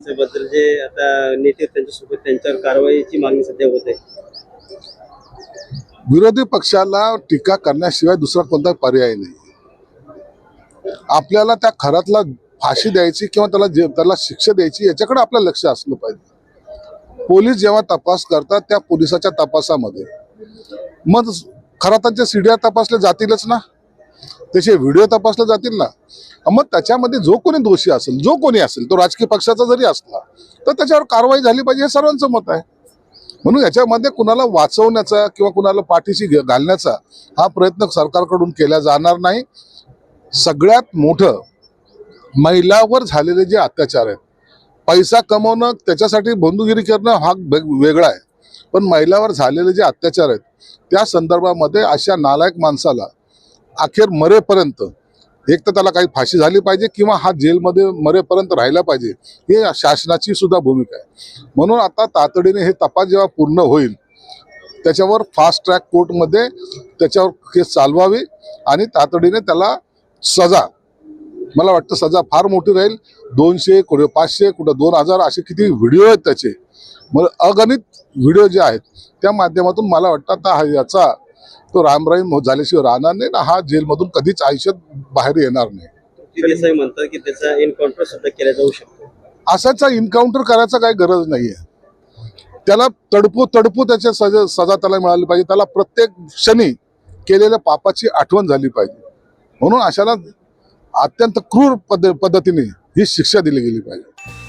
बद्दल जे आता नेते त्यांच्यासोबत त्यांच्यावर कारवाईची मागणी सध्या होत आहे। विरोधी पक्षाला टीका करण्याशिवाय दुसरा कोणता पर्याय नाही। आपल्याला त्या खरातला फाशी द्यायची किंवा त्याला शिक्षा द्यायची याच्याकडे आपलं लक्ष असलं पाहिजे। पोलीस जेव्हा तपास करतात त्या पोलिसाच्या तपासामध्ये मग खरातांच्या सीड्या तपासल्या जातीलच ना, त्याचे व्हिडिओ तपासले जातील ना। मग त्याच्यामध्ये जो कोणी दोषी असेल, जो कोणी असेल, तो राजकीय पक्षाचा जरी असला तर त्याच्यावर कारवाई झाली पाहिजे हे सर्वांचं मत आहे। म्हणून याच्यामध्ये कुणाला वाचवण्याचा किंवा कुणाला पाठीशी घालण्याचा हा प्रयत्न सरकारकडून केला जाणार नाही। सगळ्यात मोठं महिलावर झालेले जे अत्याचार आहेत, पैसा कमवणं त्याच्यासाठी बंधुगिरी करणं हा वेगळा आहे, पण महिलावर झालेले जे अत्याचार आहेत त्या संदर्भामध्ये अशा नालायक माणसाला अखेर मरेपर्यंत एक तर त्याला काही फाशी झाली पाहिजे किंवा हा जेलमध्ये मरेपर्यंत राहिला पाहिजे, हे शासनाची सुद्धा भूमिका आहे। म्हणून आता तातडीने हे तपास जेव्हा पूर्ण होईल त्याच्यावर फास्ट ट्रॅक कोर्टमध्ये त्याच्यावर केस चालवावी आणि तातडीने त्याला सजा, मला वाटतं सजा फार मोठी राहील। 200 कुठे 500 कुठे 2000 असे किती व्हिडिओ आहेत त्याचे, मग अगणित व्हिडिओ जे आहेत त्या माध्यमातून मला वाटतं आता याचा तो रामराम झाल्याशिवाय राहणार नाही ना, हा जेलमधून कधीच आयुष्यात बाहेर येणार नाही। देसाई म्हणतात की त्याचा एन्काउंटर सुद्धा केला जाऊ शकतो। असाचा एन्काउंटर करायचा काही गरज नाहीये। त्याला तडपू त्याच्या सजा त्याला मिळाली पाहिजे। त्याला प्रत्येक क्षणी केलेल्या पापाची आठवण झाली पाहिजे। म्हणून अशाला अत्यंत क्रूर पद्धतीने ही शिक्षा दिली गेली पाहिजे।